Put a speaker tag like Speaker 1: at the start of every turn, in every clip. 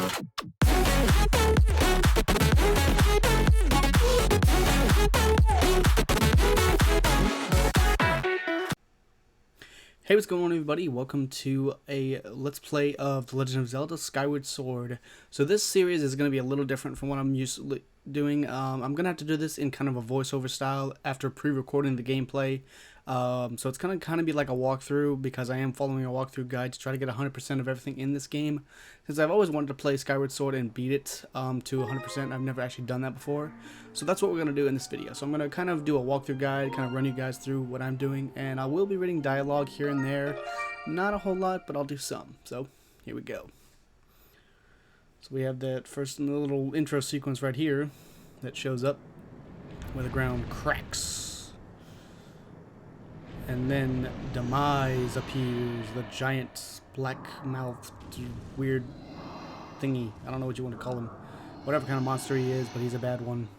Speaker 1: Hey, what's going on, everybody? Welcome to a Let's Play of The Legend of Zelda Skyward Sword. So this series is going to be a little different from what I'm used to doing. I'm going to have to do this in kind of a voiceover style after pre-recording the gameplay. So it's going to kind of be like a walkthrough, because I am following a walkthrough guide to try to get 100% of everything in this game. Since I've always wanted to play Skyward Sword and beat it to 100%, I've never actually done that before. So that's what we're going to do in this video. So I'm going to kind of do a walkthrough guide, kind of run you guys through what I'm doing, and I will be reading dialogue here and there. Not a whole lot, but I'll do some. So here we go. So we have that first little intro sequence right here that shows up where the ground cracks. And then Demise appears, the giant black-mouthed weird thingy. I don't know what you want to call him. Whatever kind of monster he is, but he's a bad one.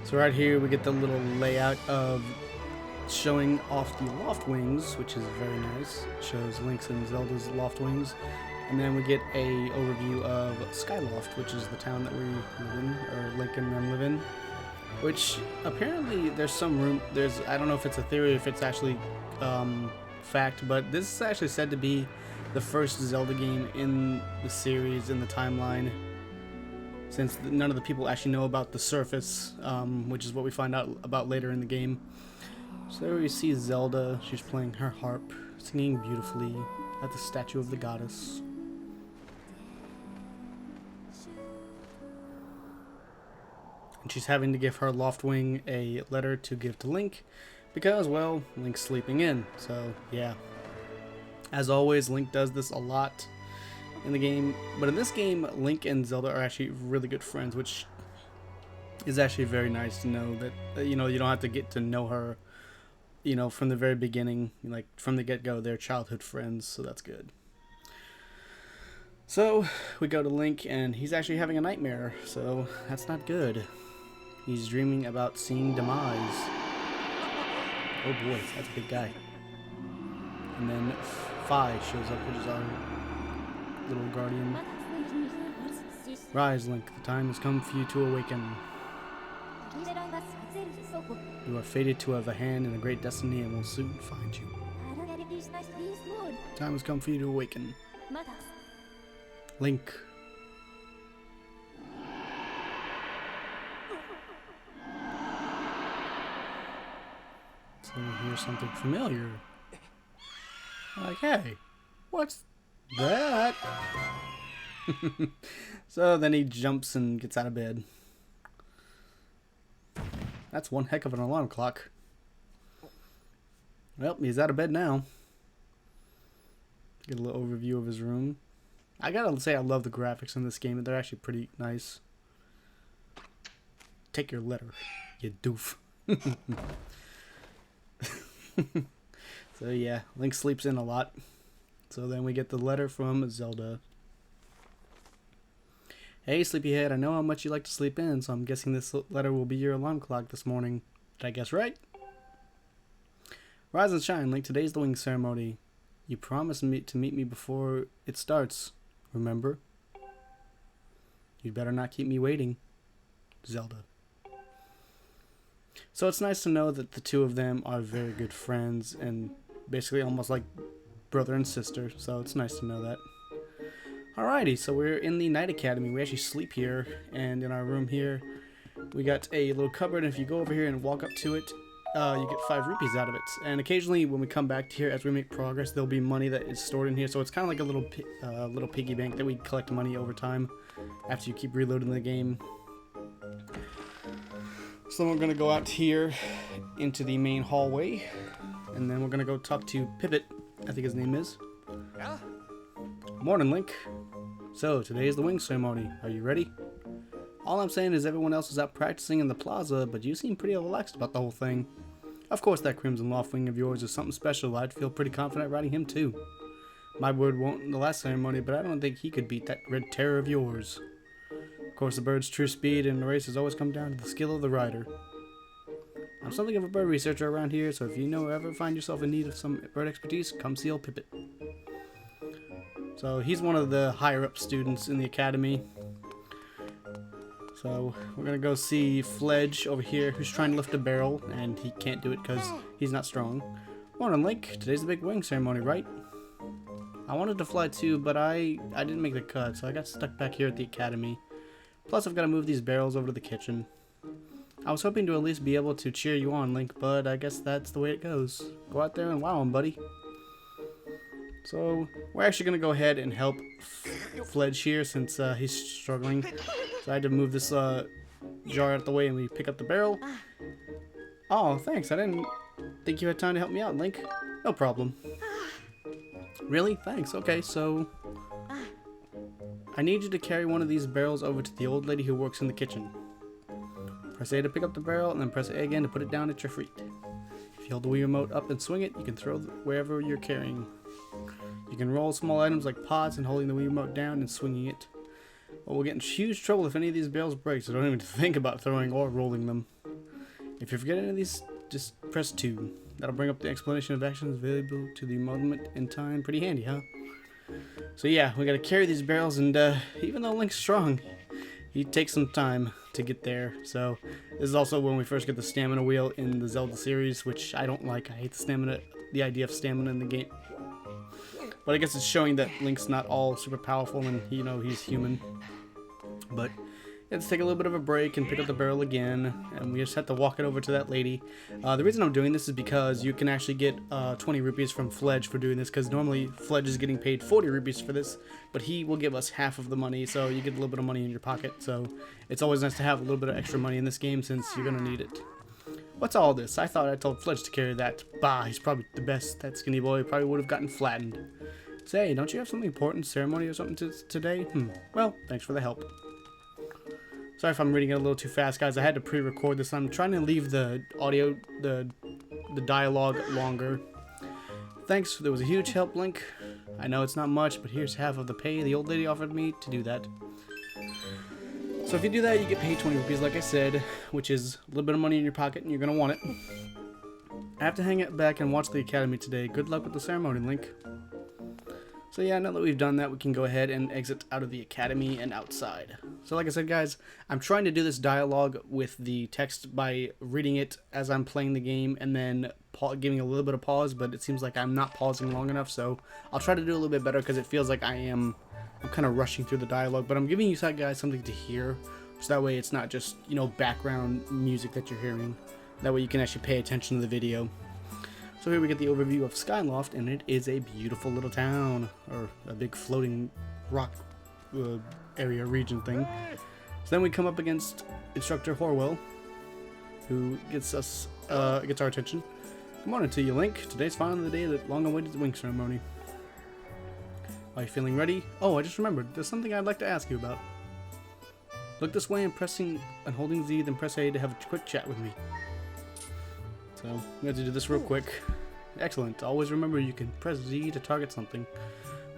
Speaker 1: So right here we get the little layout of showing off the loft wings, which is very nice. It shows Link's and Zelda's loft wings. And then we get a overview of Skyloft, which is the town that we live in, or Link and them live in. Which apparently there's some room, I don't know if it's a theory or if it's actually fact, but this is actually said to be the first Zelda game in the series, in the timeline, since none of the people actually know about the surface, which is what we find out about later in the game. So there we see Zelda. She's playing her harp, singing beautifully at the statue of the goddess. And she's having to give her Loftwing a letter to give to Link, because, well, Link's sleeping in. So, yeah. As always, Link does this a lot in the game, but in this game, Link and Zelda are actually really good friends, which is actually very nice to know that, you know, you don't have to get to know her, you know, from the very beginning, like from the get-go. They're childhood friends, so that's good. So we go to Link, and he's actually having a nightmare, so that's not good. He's dreaming about seeing Demise. Oh boy, that's a big guy. And then Fi shows up, which is our little guardian. Rise, Link, the time has come for you to awaken. You are fated to have a hand in a great destiny and will soon find you. Time has come for you to awaken. Link. So we hear something familiar. Like, hey, what's that? So then he jumps and gets out of bed. That's one heck of an alarm clock. Well, he's out of bed now. Get a little overview of his room. I gotta say, I love the graphics in this game. They're actually pretty nice. Take your letter, you doof. So yeah, Link sleeps in a lot. So then we get the letter from Zelda. Hey, sleepyhead, I know how much you like to sleep in, so I'm guessing this letter will be your alarm clock this morning. Did I guess right? Rise and shine, Link. Today's the wing ceremony. You promised me to meet me before it starts, remember? You better not keep me waiting. Zelda. So it's nice to know that the two of them are very good friends and basically almost like brother and sister, so it's nice to know that. Alrighty, so we're in the Night Academy. We actually sleep here, and in our room here, we got a little cupboard, and if you go over here and walk up to it, you get 5 rupees out of it. And occasionally, when we come back to here, as we make progress, there'll be money that is stored in here, so it's kind of like a little piggy bank that we collect money over time after you keep reloading the game. So we're going to go out here into the main hallway, and then we're going to go talk to Pipit, I think his name is.
Speaker 2: Yeah?
Speaker 1: Morning, Link. So, today is the wing ceremony. Are you ready? All I'm saying is everyone else is out practicing in the plaza, but you seem pretty relaxed about the whole thing. Of course that Crimson Loftwing of yours is something special. I'd feel pretty confident riding him too. My word won't in the last ceremony, but I don't think he could beat that Red Terror of yours. Of course, the bird's true speed in the race has always come down to the skill of the rider. I'm something of a bird researcher around here, so if you ever find yourself in need of some bird expertise, come see old Pippet. So he's one of the higher up students in the academy. So we're gonna go see Fledge over here, who's trying to lift a barrel, and he can't do it because he's not strong. Morning, Link. Today's the big wing ceremony, right? I wanted to fly too, but I didn't make the cut, so I got stuck back here at the academy. Plus, I've got to move these barrels over to the kitchen. I was hoping to at least be able to cheer you on, Link, but I guess that's the way it goes. Go out there and wow him, buddy. So, we're actually going to go ahead and help Fledge here since he's struggling. So I had to move this jar out of the way and we pick up the barrel. Oh, thanks. I didn't think you had time to help me out, Link. No problem. Really? Thanks. Okay, so I need you to carry one of these barrels over to the old lady who works in the kitchen. Press A to pick up the barrel, and then press A again to put it down at your feet. If you hold the Wii remote up and swing it, you can throw wherever you're carrying. You can roll small items like pots and holding the Wii remote down and swinging it. But we'll get in huge trouble if any of these barrels break, so don't even think about throwing or rolling them. If you forget any of these, just press 2. That'll bring up the explanation of actions available to the moment in time. Pretty handy, huh? So yeah, we gotta carry these barrels, and even though Link's strong, he takes some time to get there. So this is also when we first get the stamina wheel in the Zelda series, which I don't like. I hate the idea of stamina in the game. But I guess it's showing that Link's not all super powerful and he's human. But let's take a little bit of a break and pick up the barrel again, and we just have to walk it over to that lady. The reason I'm doing this is because you can actually get 20 rupees from Fledge for doing this, because normally Fledge is getting paid 40 rupees for this, but he will give us half of the money, so you get a little bit of money in your pocket. So it's always nice to have a little bit of extra money in this game since you're going to need it. What's all this? I thought I told Fledge to carry that. Bah, he's probably the best. That skinny boy probably would have gotten flattened. Say, don't you have something important, ceremony or something today? Well, thanks for the help. Sorry if I'm reading it a little too fast, guys. I had to pre-record this. I'm trying to leave the audio, the dialogue longer. Thanks. There was a huge help, Link. I know it's not much, but here's half of the pay the old lady offered me to do that. So if you do that, you get paid 20 rupees, like I said, which is a little bit of money in your pocket, and you're going to want it. I have to hang it back and watch the academy today. Good luck with the ceremony, Link. So yeah, now that we've done that, we can go ahead and exit out of the academy and outside. So like I said, guys, I'm trying to do this dialogue with the text by reading it as I'm playing the game and then giving a little bit of pause, but it seems like I'm not pausing long enough, so I'll try to do a little bit better because it feels like I'm kind of rushing through the dialogue, but I'm giving you guys something to hear, so that way it's not just, background music that you're hearing. That way you can actually pay attention to the video. So here we get the overview of Skyloft, and it is a beautiful little town, or a big floating rock area region thing. So then we come up against Instructor Horwell, who gets our attention. Good morning to you, Link. Today's finally the day of the long-awaited wing ceremony. Are you feeling ready? Oh, I just remembered. There's something I'd like to ask you about. Look this way and pressing and holding Z, then press A to have a quick chat with me. So, I'm going to do this real quick. Excellent. Always remember you can press Z to target something.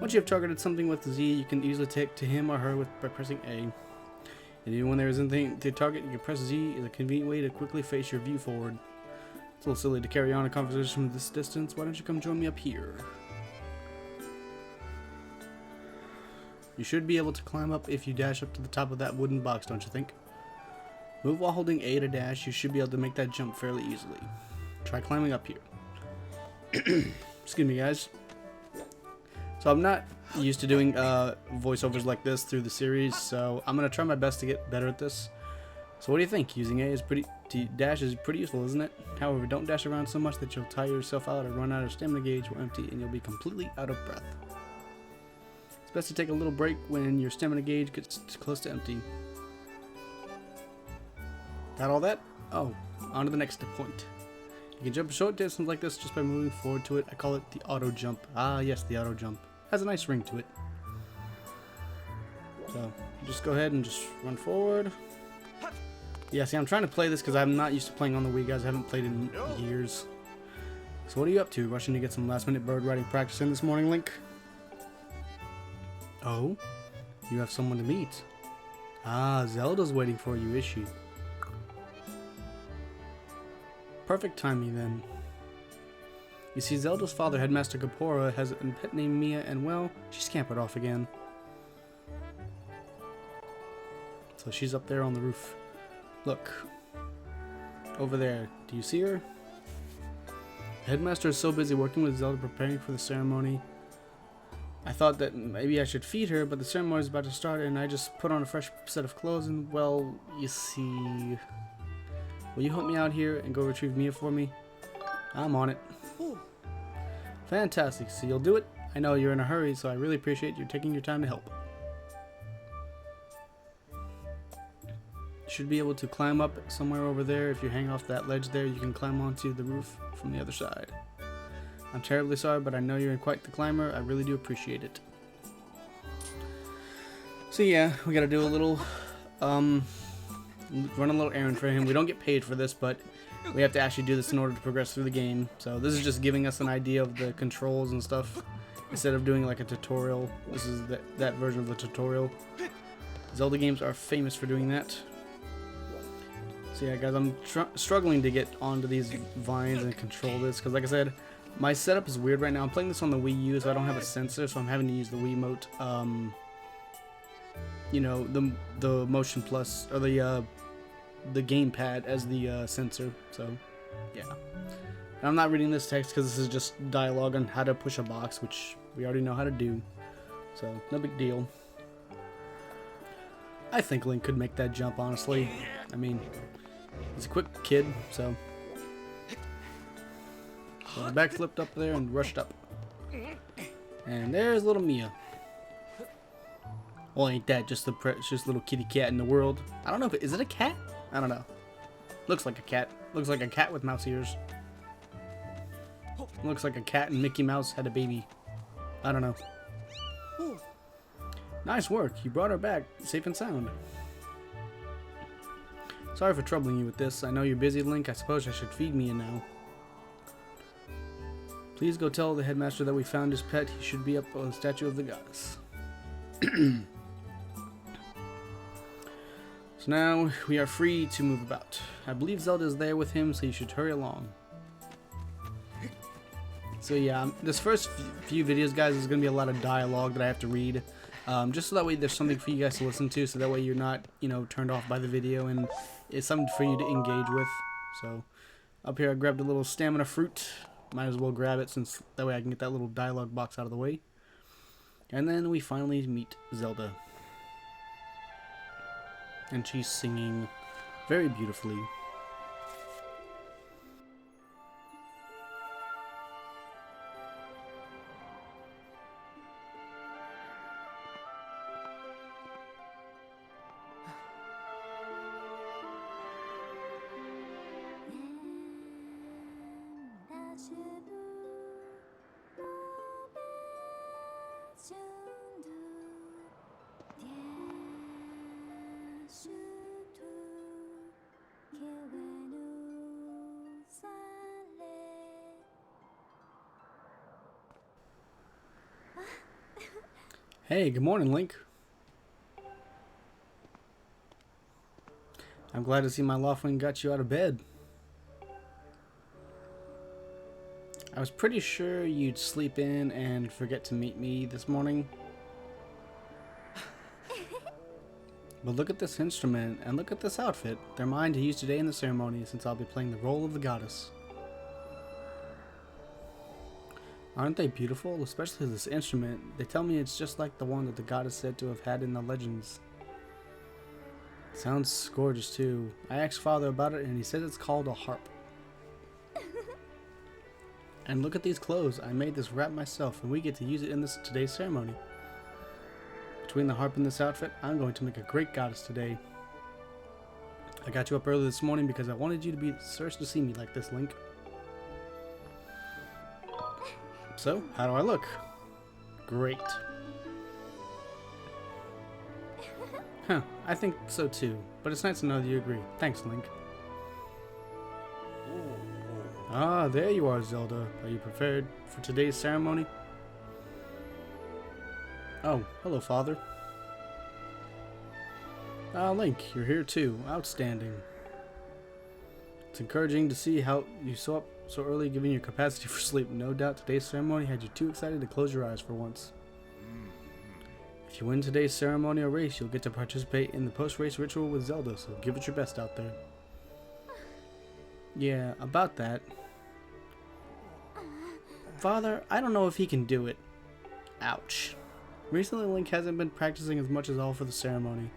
Speaker 1: Once you have targeted something with Z, you can easily take to him or her by pressing A. And even when there is anything to target, you can press Z is a convenient way to quickly face your view forward. It's a little silly to carry on a conversation from this distance. Why don't you come join me up here? You should be able to climb up if you dash up to the top of that wooden box, don't you think? Move while holding A to dash. You should be able to make that jump fairly easily. Try climbing up here. Excuse me, guys. So I'm not used to doing voiceovers like this through the series, so I'm gonna try my best to get better at this. So what do you think? Using A dash is pretty useful, isn't it? However, don't dash around so much that you'll tire yourself out or run out of stamina gauge will empty and you'll be completely out of breath. It's best to take a little break when your stamina gauge gets close to empty. Got all that? Oh, on to the next point. You can jump a short distance like this just by moving forward to it. I call it the auto jump. Ah, yes, the auto jump. Has a nice ring to it. So, just go ahead and just run forward. Yeah, see, I'm trying to play this because I'm not used to playing on the Wii, guys. I haven't played in years. So what are you up to? Rushing to get some last-minute bird riding practice in this morning, Link? Oh? You have someone to meet. Ah, Zelda's waiting for you, is she? Perfect timing, then. You see, Zelda's father, Headmaster Gapora, has a pet named Mia, and well, she scampered off again. So she's up there on the roof. Look. Over there. Do you see her? The headmaster is so busy working with Zelda preparing for the ceremony. I thought that maybe I should feed her, but the ceremony is about to start and I just put on a fresh set of clothes and, well, you see... Will you help me out here and go retrieve Mia for me? I'm on it. Fantastic. So you'll do it? I know you're in a hurry, so I really appreciate you taking your time to help. You should be able to climb up somewhere over there. If you hang off that ledge there, you can climb onto the roof from the other side. I'm terribly sorry, but I know you're quite the climber. I really do appreciate it. So yeah, we gotta do a little, run a little errand for him. We don't get paid for this, but we have to actually do this in order to progress through the game. So this is just giving us an idea of the controls and stuff. Instead of doing like a tutorial, this is that version of the tutorial. Zelda games are famous for doing that. So yeah, guys, I'm struggling to get onto these vines and control this because, like I said, my setup is weird right now. I'm playing this on the Wii U, so I don't have a sensor, so I'm having to use the Wiimote. You know, the Motion Plus or the gamepad as the sensor. So yeah, and I'm not reading this text because this is just dialogue on how to push a box, which we already know how to do. So no big deal. I think Link could make that jump, honestly. I mean, he's a quick kid, so I backflipped up there and rushed up. And there's little Mia. Well, ain't that just the precious little kitty cat in the world? I don't know if is it a cat? I don't know. Looks like a cat. Looks like a cat with mouse ears. Looks like a cat and Mickey Mouse had a baby. I don't know. Nice work. You brought her back safe and sound. Sorry for troubling you with this. I know you're busy, Link. I suppose I should feed Mia now. Please go tell the headmaster that we found his pet. He should be up on the statue of the goddess. So now we are free to move about. I believe Zelda is there with him, so you should hurry along. So yeah, this first few videos, guys, is going to be a lot of dialogue that I have to read. Just so that way there's something for you guys to listen to, so that way you're not, you know, turned off by the video, and it's something for you to engage with. So up here I grabbed a little stamina fruit. Might as well grab it since that way I can get that little dialogue box out of the way. And then we finally meet Zelda. And she's singing very beautifully. Hey, good morning, Link. I'm glad to see my Loftwing got you out of bed. I was pretty sure you'd sleep in and forget to meet me this morning. But look at this instrument and look at this outfit. They're mine to use today in the ceremony since I'll be playing the role of the goddess. Aren't they beautiful? Especially this instrument. They tell me it's just like the one that the goddess said to have had in the legends. Sounds gorgeous too. I asked Father about it and he said it's called a harp. And look at these clothes. I made this wrap myself and we get to use it in today's ceremony. Between the harp and this outfit, I'm going to make a great goddess today. I got you up early this morning because I wanted you to be the first to see me like this, Link. So, how do I look? Great. Huh, I think so too, but it's nice to know that you agree. Thanks, Link. Ah, there you are, Zelda. Are you prepared for today's ceremony? Oh, hello, Father. Ah, Link, you're here too. Outstanding. It's encouraging to see how you saw up so early, given your capacity for sleep. No doubt today's ceremony had you too excited to close your eyes for once. If you win today's ceremonial race, you'll get to participate in the post-race ritual with Zelda, so give it your best out there. Yeah, about that. Father, I don't know if he can do it. Ouch. Recently, Link hasn't been practicing as much as all for the ceremony.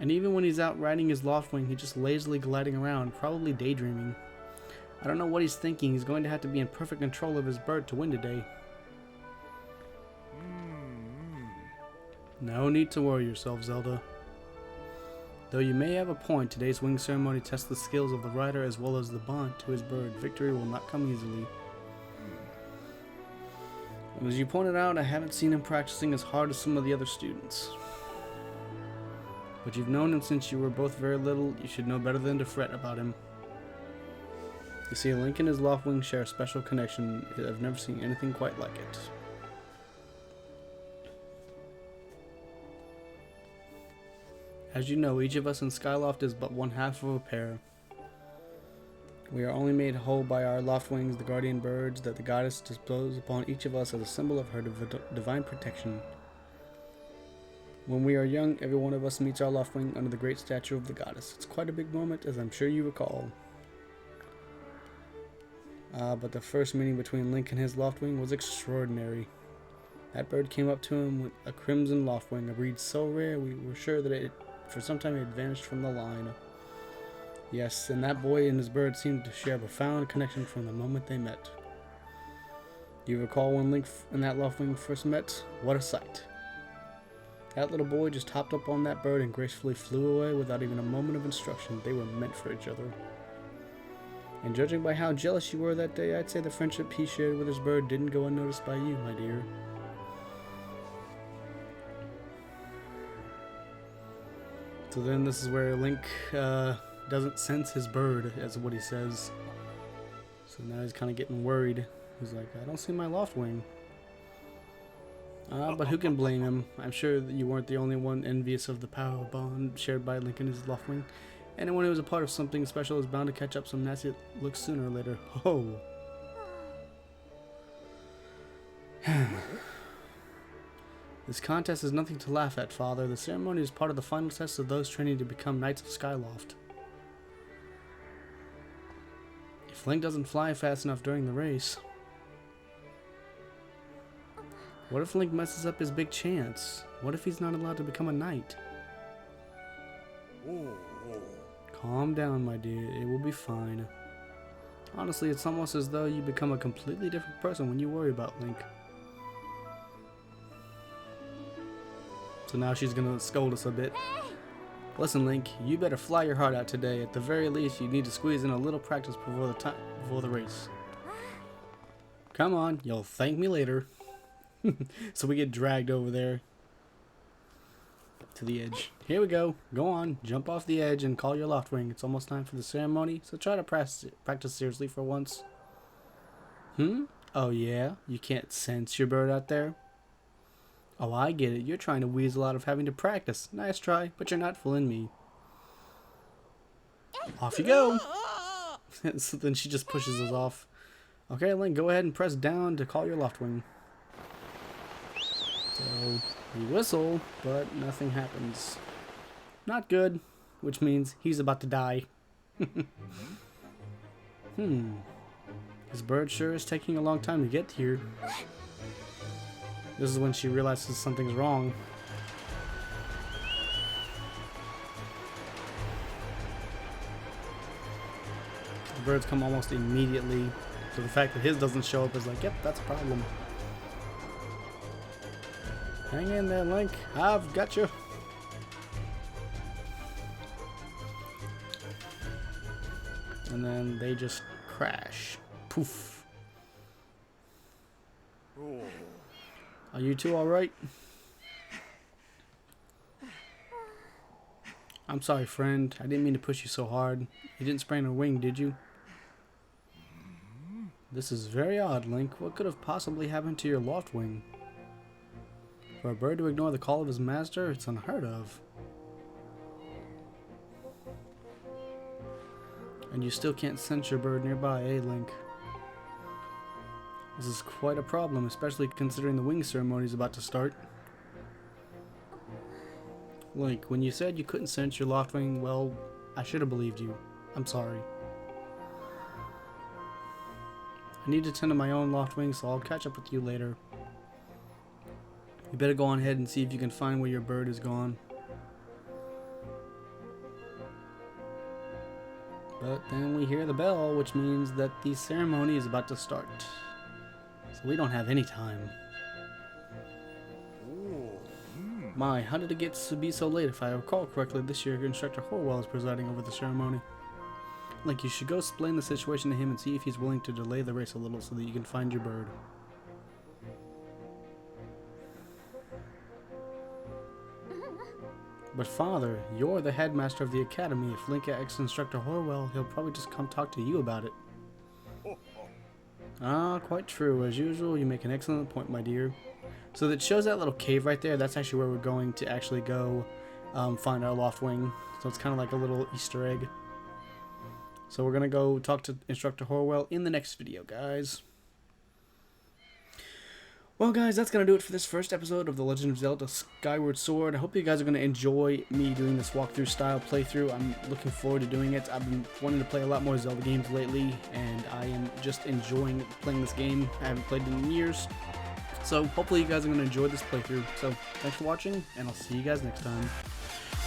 Speaker 1: And even when he's out riding his Loftwing, he's just lazily gliding around, probably daydreaming. I don't know what he's thinking. He's going to have to be in perfect control of his bird to win today. No need to worry yourself, Zelda. Though you may have a point, today's wing ceremony tests the skills of the rider as well as the bond to his bird. Victory will not come easily. And as you pointed out, I haven't seen him practicing as hard as some of the other students. But you've known him since you were both very little. You should know better than to fret about him. You see, Link and his Loftwing share a special connection. I've never seen anything quite like it. As you know, each of us in Skyloft is but one half of a pair. We are only made whole by our Loftwings, the guardian birds that the goddess bestows upon each of us as a symbol of her divine protection. When we are young, every one of us meets our Loftwing under the great statue of the goddess. It's quite a big moment, as I'm sure you recall. But the first meeting between Link and his Loftwing was extraordinary. That bird came up to him with a crimson Loftwing, a breed so rare we were sure that for some time it had vanished from the line. Yes, and that boy and his bird seemed to share a profound connection from the moment they met. Do you recall when Link and that Loftwing first met? What a sight. That little boy just hopped up on that bird and gracefully flew away without even a moment of instruction. They were meant for each other. And judging by how jealous you were that day, I'd say the friendship he shared with his bird didn't go unnoticed by you, my dear. So then this is where Link doesn't sense his bird, as what he says. So now he's kind of getting worried. He's like, I don't see my Loftwing. But who can blame him? I'm sure that you weren't the only one envious of the power bond shared by Link and his Loftwing. Anyone who was a part of something special is bound to catch up some nasty looks sooner or later. Oh. This contest is nothing to laugh at, Father. The ceremony is part of the final test of those training to become Knights of Skyloft. If Link doesn't fly fast enough during the race... What if Link messes up his big chance? What if he's not allowed to become a knight? Calm down, my dear. It will be fine. Honestly, it's almost as though you become a completely different person when you worry about Link. So now she's gonna scold us a bit. Listen, Link, you better fly your heart out today. At the very least, you need to squeeze in a little practice before the race. Come on, you'll thank me later. So we get dragged over there to the edge. Here we go. Go on, jump off the edge and call your Loftwing. It's almost time for the ceremony, so try to practice seriously for once. Oh yeah? You can't sense your bird out there? Oh, I get it. You're trying to weasel out of having to practice. Nice try, but you're not fooling me. Off you go! So then she just pushes us off. Okay, Link, go ahead and press down to call your Loftwing. So, we whistle, but nothing happens. Not good, which means he's about to die. His bird sure is taking a long time to get here. This is when she realizes something's wrong. The birds come almost immediately, so the fact that his doesn't show up is like, yep, that's a problem. Hang in there, Link. I've got you. And then they just crash. Poof. Are you two alright? I'm sorry, friend. I didn't mean to push you so hard. You didn't sprain a wing, did you? This is very odd, Link. What could have possibly happened to your loft wing? For a bird to ignore the call of his master, it's unheard of. And you still can't sense your bird nearby, eh, Link? This is quite a problem, especially considering the wing ceremony is about to start. Link, when you said you couldn't sense your loft wing, well, I should have believed you. I'm sorry. I need to tend to my own loft wing, so I'll catch up with you later. You better go on ahead and see if you can find where your bird is gone. But then we hear the bell, which means that the ceremony is about to start. So we don't have any time. My, how did it get to be so late? If I recall correctly, this year Instructor Horwell is presiding over the ceremony. Like, you should go explain the situation to him and see if he's willing to delay the race a little so that you can find your bird. But Father, you're the headmaster of the academy. If Link asks Instructor Horwell, he'll probably just come talk to you about it. Ah, quite true. As usual, you make an excellent point, my dear. So that shows that little cave right there. That's actually where we're going to actually go find our loft wing. So it's kind of like a little Easter egg. So we're going to go talk to Instructor Horwell in the next video, guys. Well, guys, that's going to do it for this first episode of The Legend of Zelda Skyward Sword. I hope you guys are going to enjoy me doing this walkthrough style playthrough. I'm looking forward to doing it. I've been wanting to play a lot more Zelda games lately, and I am just enjoying playing this game. I haven't played it in years. So hopefully you guys are going to enjoy this playthrough. So thanks for watching, and I'll see you guys next time.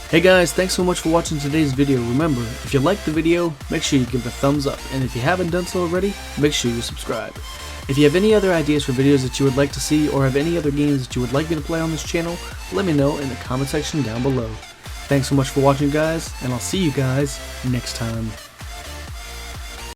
Speaker 1: Hey guys, thanks so much for watching today's video. Remember, if you liked the video, make sure you give it a thumbs up, and if you haven't done so already, make sure you subscribe. If you have any other ideas for videos that you would like to see, or have any other games that you would like me to play on this channel, let me know in the comment section down below. Thanks so much for watching, guys, and I'll see you guys next time.